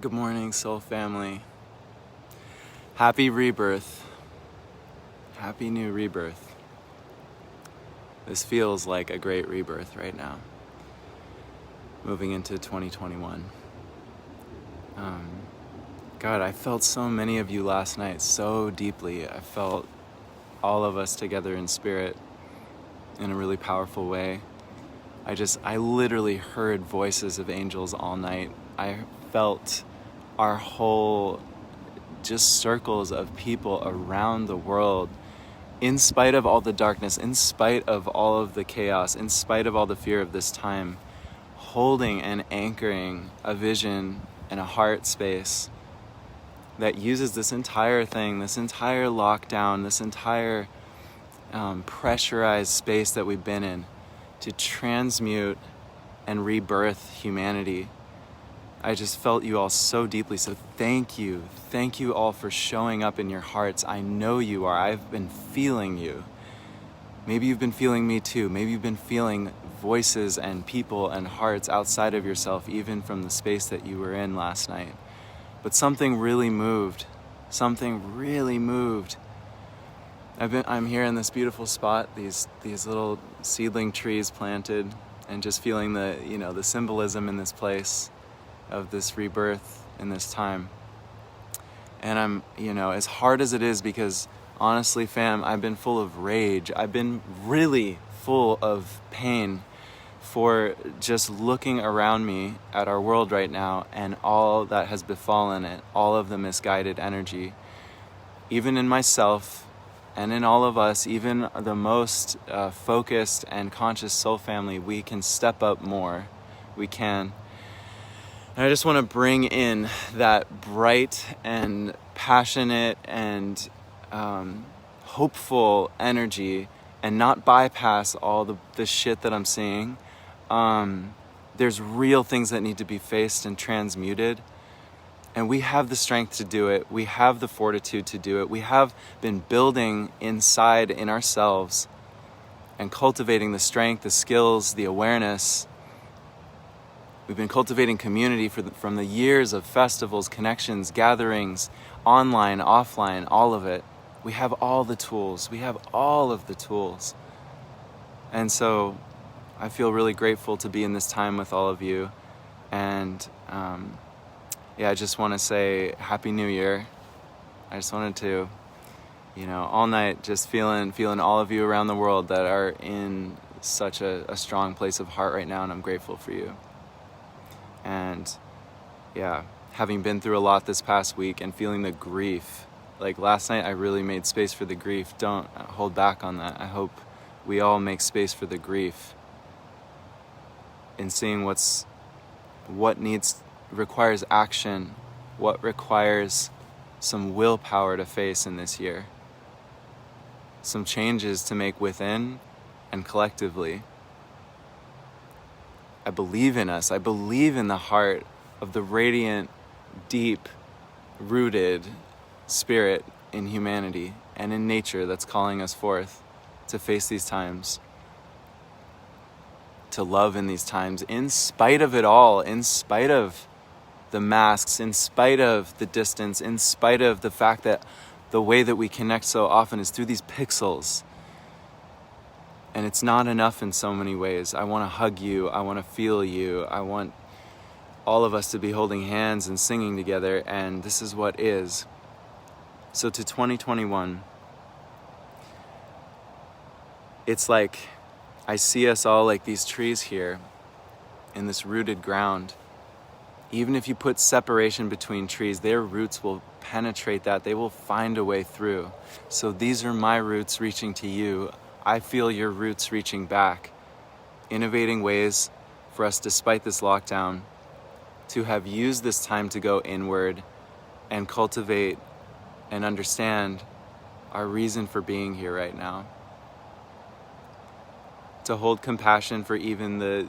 Good morning, soul family. Happy rebirth. Happy new rebirth. This feels like a great rebirth right now. Moving into 2021. God, I felt so many of you last night so deeply. I felt all of us together in spirit in a really powerful way. I literally heard voices of angels all night. I felt our whole just circles of people around the world, in spite of all the darkness, in spite of all of the chaos, in spite of all the fear of this time, holding and anchoring a vision and a heart space that uses this entire thing, this entire lockdown, this entire pressurized space that we've been in to transmute and rebirth humanity. I just felt you all so deeply, so thank you. Thank you all for showing up in your hearts. I know you are. I've been feeling you. Maybe you've been feeling me too. Maybe you've been feeling voices and people and hearts outside of yourself, even from the space that you were in last night. But something really moved. Something really moved. I'm here in this beautiful spot, these little seedling trees planted, and just feeling the symbolism in this place of this rebirth in this time. And I'm, as hard as it is, because honestly, fam, I've been full of rage. I've been really full of pain for just looking around me at our world right now and all that has befallen it, all of the misguided energy, even in myself and in all of us, even the most focused and conscious soul family. We can step up more. We can. And I just want to bring in that bright and passionate and hopeful energy and not bypass all the shit that I'm seeing. There's real things that need to be faced and transmuted. And we have the strength to do it. We have the fortitude to do it. We have been building inside in ourselves and cultivating the strength, the skills, the awareness. We've been cultivating community from the years of festivals, connections, gatherings, online, offline, all of it. We have all the tools. We have all of the tools. And so I feel really grateful to be in this time with all of you. And I just want to say Happy New Year. I just wanted to, all night just feeling all of you around the world that are in such a strong place of heart right now, and I'm grateful for you. And having been through a lot this past week and feeling the grief, like last night I really made space for the grief. Don't hold back on that. I hope we all make space for the grief in seeing what requires action, what requires some willpower to face in this year, some changes to make within and collectively. I believe in us. I believe in the heart of the radiant, deep-rooted spirit in humanity and in nature that's calling us forth to face these times, to love in these times, in spite of it all, in spite of the masks, in spite of the distance, in spite of the fact that the way that we connect so often is through these pixels. And it's not enough in so many ways. I want to hug you. I want to feel you. I want all of us to be holding hands and singing together. And this is what is. So to 2021, it's like I see us all like these trees here in this rooted ground. Even if you put separation between trees, their roots will penetrate that. They will find a way through. So these are my roots reaching to you. I feel your roots reaching back, innovating ways for us, despite this lockdown, to have used this time to go inward and cultivate and understand our reason for being here right now. To hold compassion for even the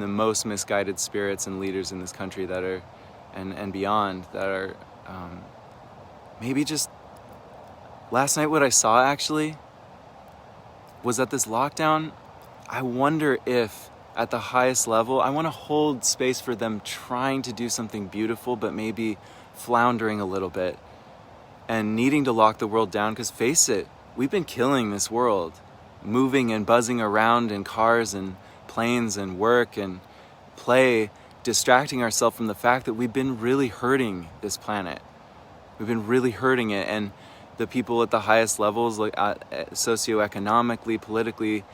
most misguided spirits and leaders in this country that are, and beyond, that are, maybe just, last night what I saw actually was that this lockdown, I wonder if at the highest level, I want to hold space for them trying to do something beautiful, but maybe floundering a little bit and needing to lock the world down. Because face it, we've been killing this world, moving and buzzing around in cars and planes and work and play, distracting ourselves from the fact that we've been really hurting this planet. We've been really hurting it. And the people at the highest levels, like socioeconomically, politically,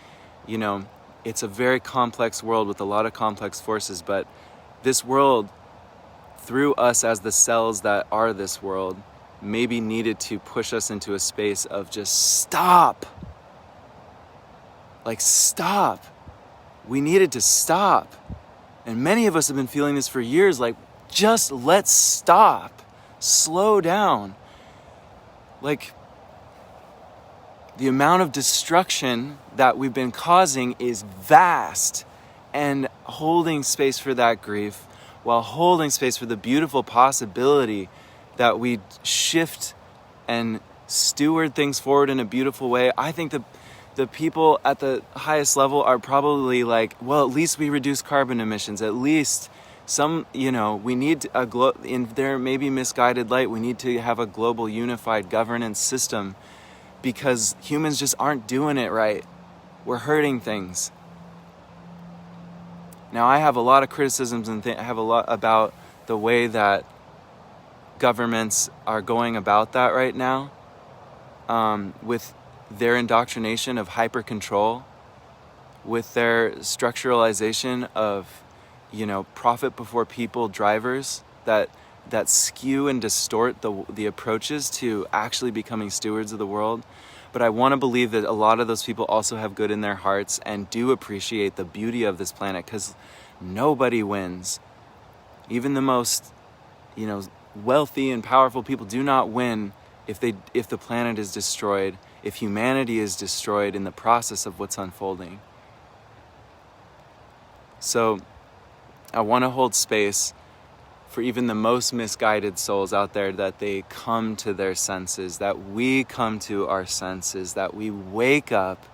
you know, it's a very complex world with a lot of complex forces, but this world, through us as the cells that are this world, maybe needed to push us into a space of just stop. Like, stop. We needed to stop. And many of us have been feeling this for years, like, just let's stop. Slow down. Like, the amount of destruction that we've been causing is vast, and holding space for that grief while holding space for the beautiful possibility that we shift and steward things forward in a beautiful way. I think the people at the highest level are probably like, well, at least we reduce carbon emissions. At least some, you know, we need in their maybe misguided light, we need to have a global unified governance system because humans just aren't doing it right. We're hurting things. Now, I have a lot of criticisms and I have a lot about the way that governments are going about that right now, with their indoctrination of hyper control, with their structuralization of, you know, profit before people drivers that skew and distort the approaches to actually becoming stewards of the world. But I want to believe that a lot of those people also have good in their hearts and do appreciate the beauty of this planet, because nobody wins. Even the most, you know, wealthy and powerful people do not win if the planet is destroyed, if humanity is destroyed in the process of what's unfolding. So I want to hold space for even the most misguided souls out there, that they come to their senses, that we come to our senses, that we wake up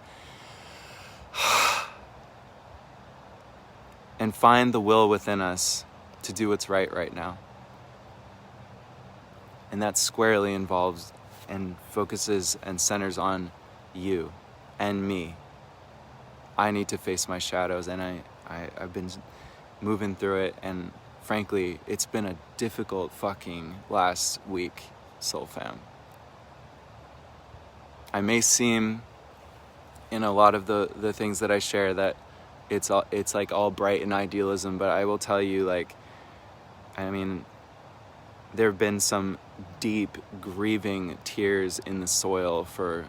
and find the will within us to do what's right now. And that squarely involves and focuses and centers on you and me. I need to face my shadows, and I've been moving through it, and frankly, it's been a difficult fucking last week, soul fam. I may seem, in a lot of the things that I share, that it's like all bright and idealism, but I will tell you, like, I mean, there have been some deep grieving tears in the soil for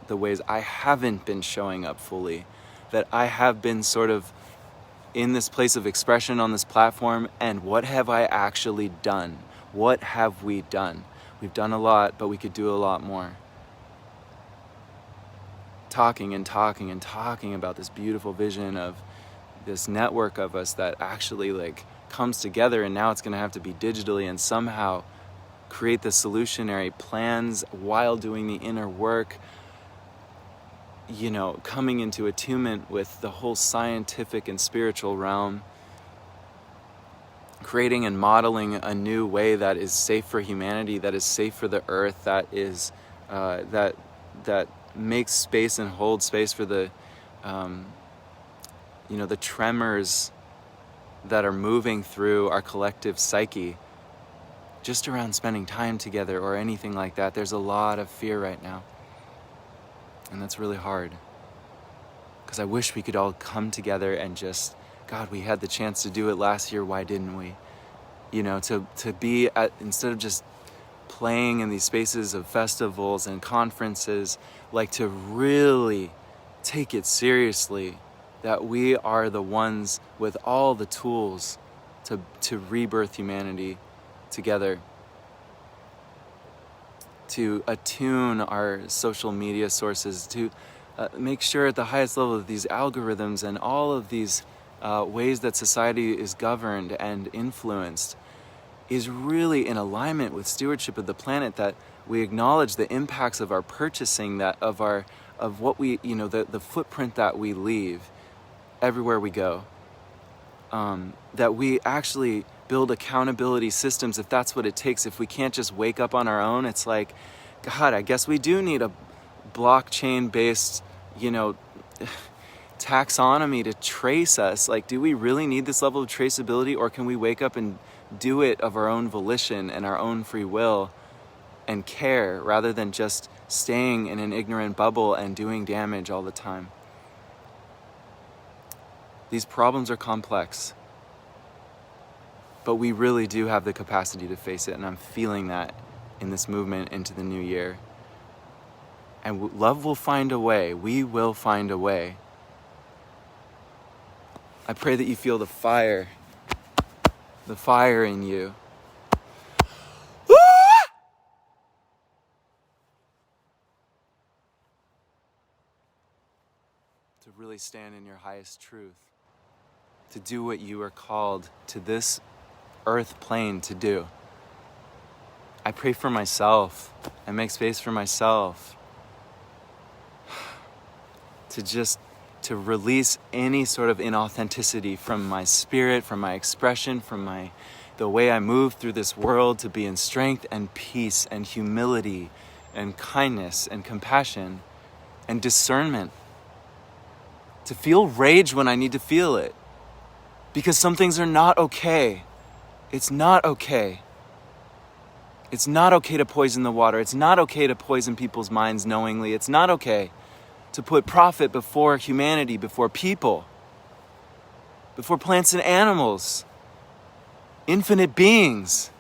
the ways I haven't been showing up fully, that I have been sort of in this place of expression on this platform, and what have I actually done? What have we done? We've done a lot, but we could do a lot more. Talking and talking and talking about this beautiful vision of this network of us that actually, like, comes together, and now it's going to have to be digitally and somehow create the solutionary plans while doing the inner work, you know, coming into attunement with the whole scientific and spiritual realm, creating and modeling a new way that is safe for humanity, that is safe for the earth, that is that makes space and holds space for the you know, the tremors that are moving through our collective psyche just around spending time together or anything like that. There's a lot of fear right now, and that's really hard, because I wish we could all come together and just, God, we had the chance to do it last year, why didn't we? You know, to be at, instead of just playing in these spaces of festivals and conferences, like, to really take it seriously, that we are the ones with all the tools to rebirth humanity together, to attune our social media sources, to make sure at the highest level that these algorithms and all of these ways that society is governed and influenced is really in alignment with stewardship of the planet, that we acknowledge the impacts of our purchasing, that of what we, you know, the footprint that we leave everywhere we go. That we actually build accountability systems if that's what it takes. If we can't just wake up on our own, it's like, God, I guess we do need a blockchain-based, taxonomy to trace us. Like, do we really need this level of traceability, or can we wake up and do it of our own volition and our own free will and care, rather than just staying in an ignorant bubble and doing damage all the time? These problems are complex, but we really do have the capacity to face it, and I'm feeling that in this movement into the new year. And love will find a way. We will find a way. I pray that you feel the fire in you. To really stand in your highest truth. To do what you are called to this earth plane to do. I pray for myself. I make space for myself. To release any sort of inauthenticity from my spirit, from my expression, from the way I move through this world, to be in strength and peace and humility and kindness and compassion and discernment. To feel rage when I need to feel it. Because some things are not okay. It's not okay. It's not okay to poison the water. It's not okay to poison people's minds knowingly. It's not okay to put profit before humanity, before people, before plants and animals, infinite beings.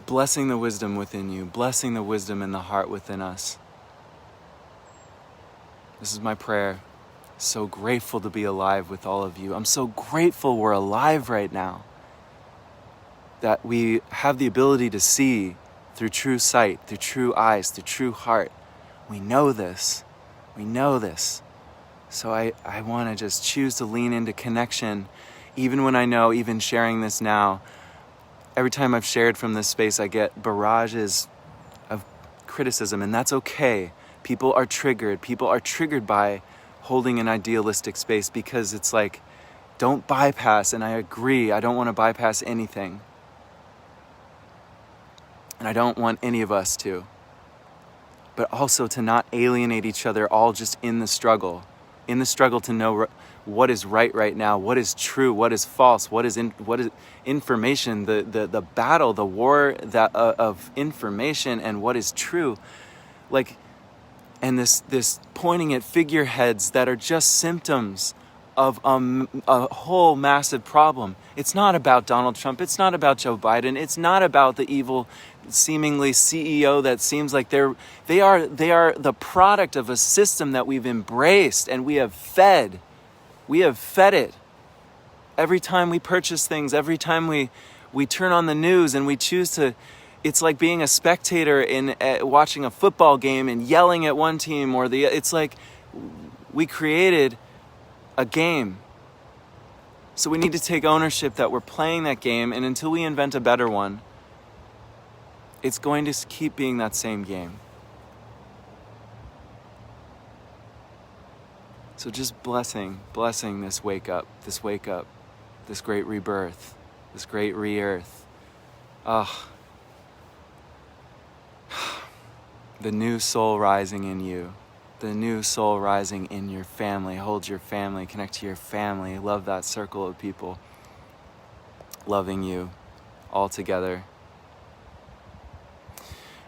Blessing the wisdom within you, blessing the wisdom in the heart within us. This is my prayer. So grateful to be alive with all of you. I'm so grateful we're alive right now. That we have the ability to see through true sight, through true eyes, through true heart. We know this. We know this. So I want to just choose to lean into connection, even when I know, even sharing this now, every time I've shared from this space, I get barrages of criticism, and that's okay. People are triggered. People are triggered by holding an idealistic space, because it's like, don't bypass, and I agree, I don't want to bypass anything. And I don't want any of us to. But also to not alienate each other, all just in the struggle to know what is right now, what is true, what is false, what is information, the battle, the war of information, and what is true. Like, and this pointing at figureheads that are just symptoms of a whole massive problem. It's not about Donald Trump. It's not about Joe Biden. It's not about the evil, seemingly CEO that seems like they are the product of a system that we've embraced and we have fed. We have fed it. Every time we purchase things, every time we turn on the news and we choose to, it's like being a spectator in watching a football game and yelling at one team or it's like we created a game. So we need to take ownership that we're playing that game, and until we invent a better one, it's going to keep being that same game. So just blessing this wake up, this great rebirth, this great re-earth. The new soul rising in you, the new soul rising in your family. Hold your family, connect to your family, love that circle of people loving you all together.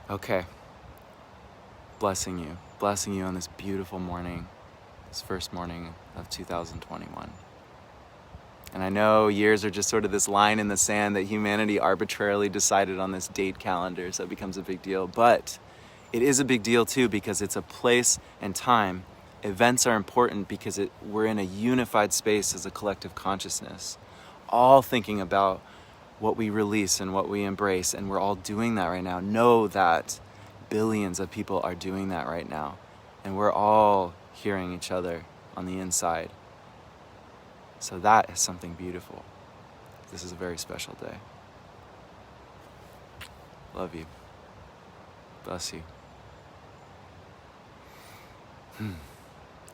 Okay, blessing you on this beautiful morning, this first morning of 2021. And I know years are just sort of this line in the sand that humanity arbitrarily decided on this date calendar, so it becomes a big deal. But it is a big deal too, because it's a place and time. Events are important because we're in a unified space as a collective consciousness, all thinking about what we release and what we embrace, and we're all doing that right now. Know that billions of people are doing that right now, and we're all hearing each other on the inside. So that is something beautiful. This is a very special day. Love you. Bless you.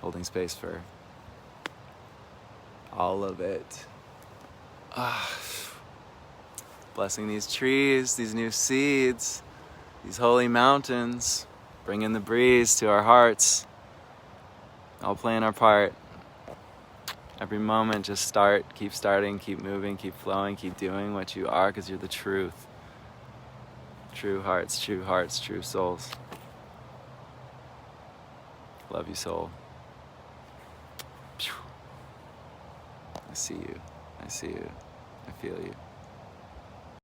Holding space for all of it. Blessing these trees, these new seeds, these holy mountains, bringing the breeze to our hearts, all playing our part. Every moment, just start, keep starting, keep moving, keep flowing, keep doing what you are, because you're the truth. True hearts, true souls. Love you, soul. I see you. I feel you.